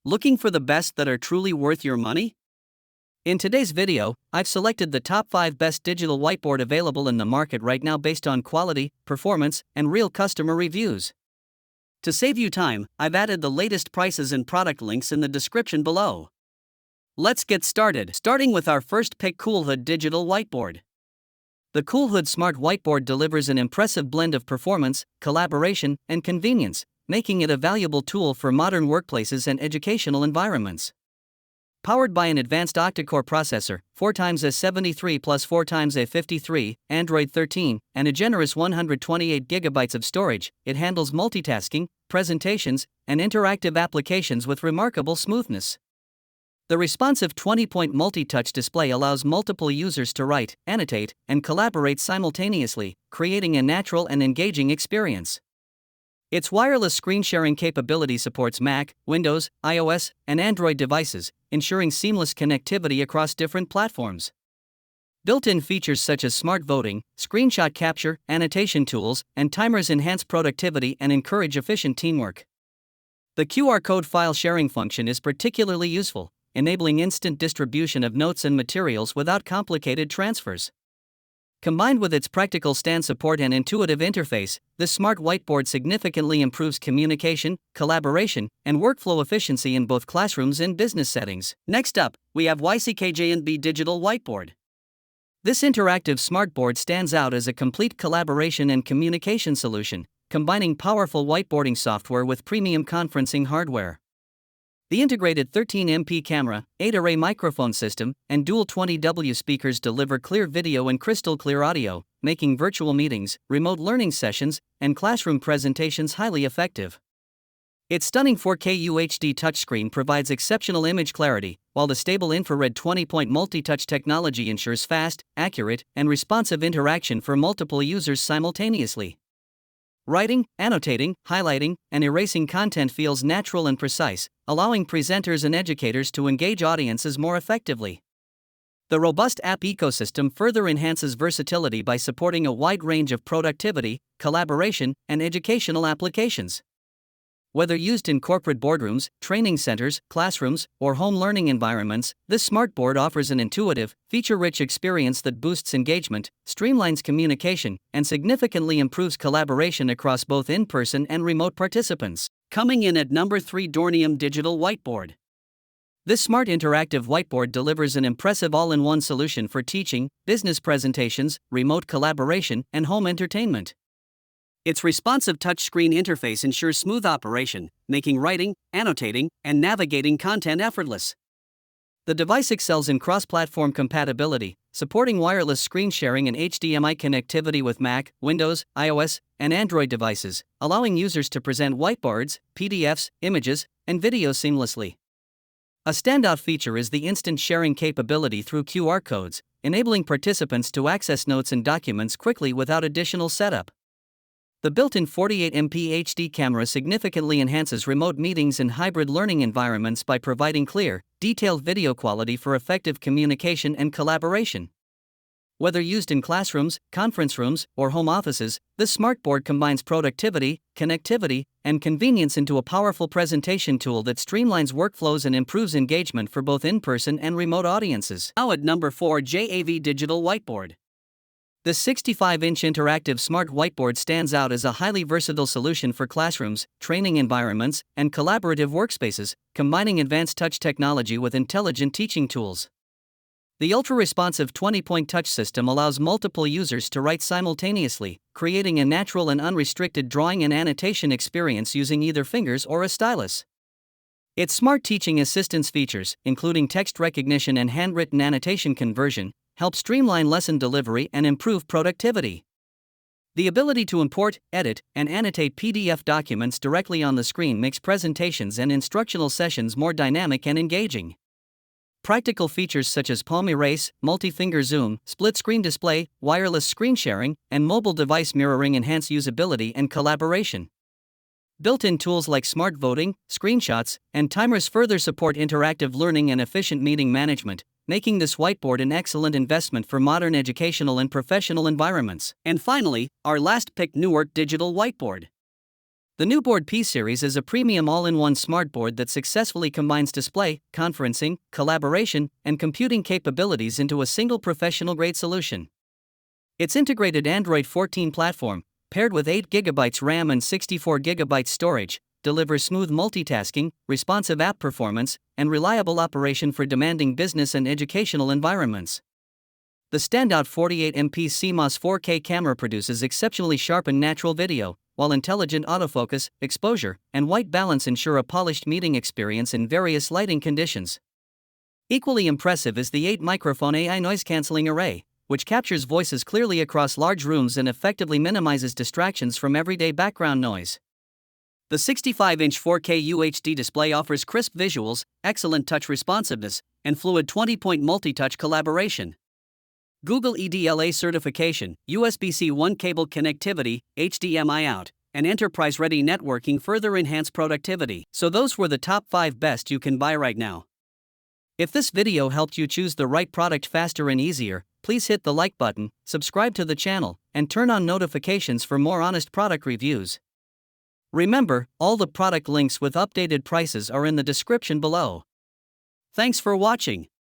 Looking for the best that are truly worth your money? In today's video, I've selected the top 5 best digital whiteboard available in the market right now based on quality, performance, and real customer reviews. To save you time, I've added the latest prices and product links in the description below. Let's get started, starting with our first pick, Coolhood Digital Whiteboard. The Coolhood Smart Whiteboard delivers an impressive blend of performance, collaboration, and convenience, making it a valuable tool for modern workplaces and educational environments. Powered by an advanced octa-core processor, 4x73 plus 4x53, Android 13, and a generous 128 GB of storage, it handles multitasking, presentations, and interactive applications with remarkable smoothness. The responsive 20-point multi-touch display allows multiple users to write, annotate, and collaborate simultaneously, creating a natural and engaging experience. Its wireless screen sharing capability supports Mac, Windows, iOS, and Android devices, ensuring seamless connectivity across different platforms. Built-in features such as smart voting, screenshot capture, annotation tools, and timers enhance productivity and encourage efficient teamwork. The QR code file sharing function is particularly useful, enabling instant distribution of notes and materials without complicated transfers. Combined with its practical stand support and intuitive interface, this smart whiteboard significantly improves communication, collaboration, and workflow efficiency in both classrooms and business settings. Next up, we have YCKJNB Digital Whiteboard. This interactive smartboard stands out as a complete collaboration and communication solution, combining powerful whiteboarding software with premium conferencing hardware. The integrated 13MP camera, 8-array microphone system, and dual 20W speakers deliver clear video and crystal-clear audio, making virtual meetings, remote learning sessions, and classroom presentations highly effective. Its stunning 4K UHD touchscreen provides exceptional image clarity, while the stable infrared 20-point multi-touch technology ensures fast, accurate, and responsive interaction for multiple users simultaneously. Writing, annotating, highlighting, and erasing content feels natural and precise, allowing presenters and educators to engage audiences more effectively. The robust app ecosystem further enhances versatility by supporting a wide range of productivity, collaboration, and educational applications. Whether used in corporate boardrooms, training centers, classrooms, or home learning environments, this smartboard offers an intuitive, feature-rich experience that boosts engagement, streamlines communication, and significantly improves collaboration across both in-person and remote participants. Coming in at number 3, Dornium Digital Whiteboard. This smart interactive whiteboard delivers an impressive all-in-one solution for teaching, business presentations, remote collaboration, and home entertainment. Its responsive touchscreen interface ensures smooth operation, making writing, annotating, and navigating content effortless. The device excels in cross-platform compatibility, supporting wireless screen sharing and HDMI connectivity with Mac, Windows, iOS, and Android devices, allowing users to present whiteboards, PDFs, images, and videos seamlessly. A standout feature is the instant sharing capability through QR codes, enabling participants to access notes and documents quickly without additional setup. The built-in 48MP HD camera significantly enhances remote meetings and hybrid learning environments by providing clear, detailed video quality for effective communication and collaboration. Whether used in classrooms, conference rooms, or home offices, this smartboard combines productivity, connectivity, and convenience into a powerful presentation tool that streamlines workflows and improves engagement for both in-person and remote audiences. Now at number 4, JAV Digital Whiteboard. This 65-inch interactive smart whiteboard stands out as a highly versatile solution for classrooms, training environments, and collaborative workspaces, combining advanced touch technology with intelligent teaching tools. The ultra-responsive 20-point touch system allows multiple users to write simultaneously, creating a natural and unrestricted drawing and annotation experience using either fingers or a stylus. Its smart teaching assistance features, including text recognition and handwritten annotation conversion, help streamline lesson delivery and improve productivity. The ability to import, edit, and annotate PDF documents directly on the screen makes presentations and instructional sessions more dynamic and engaging. Practical features such as palm erase, multi-finger zoom, split-screen display, wireless screen sharing, and mobile device mirroring enhance usability and collaboration. Built-in tools like smart voting, screenshots, and timers further support interactive learning and efficient meeting management, making this whiteboard an excellent investment for modern educational and professional environments. And finally, our last pick, Newark Digital Whiteboard. The new Board P series is a premium all-in-one smartboard that successfully combines display, conferencing, collaboration, and computing capabilities into a single professional-grade solution. Its integrated Android 14 platform, paired with 8GB RAM and 64GB storage, delivers smooth multitasking, responsive app performance, and reliable operation for demanding business and educational environments. The standout 48MP CMOS 4K camera produces exceptionally sharp and natural video, while intelligent autofocus, exposure, and white balance ensure a polished meeting experience in various lighting conditions. Equally impressive is the 8-microphone AI noise-canceling array, which captures voices clearly across large rooms and effectively minimizes distractions from everyday background noise. The 65-inch 4K UHD display offers crisp visuals, excellent touch responsiveness, and fluid 20-point multi-touch collaboration. Google EDLA certification, USB-C 1 cable connectivity, HDMI out, and enterprise-ready networking further enhance productivity. So those were the top 5 best you can buy right now. If this video helped you choose the right product faster and easier, please hit the like button, subscribe to the channel, and turn on notifications for more honest product reviews. Remember, all the product links with updated prices are in the description below. Thanks for watching.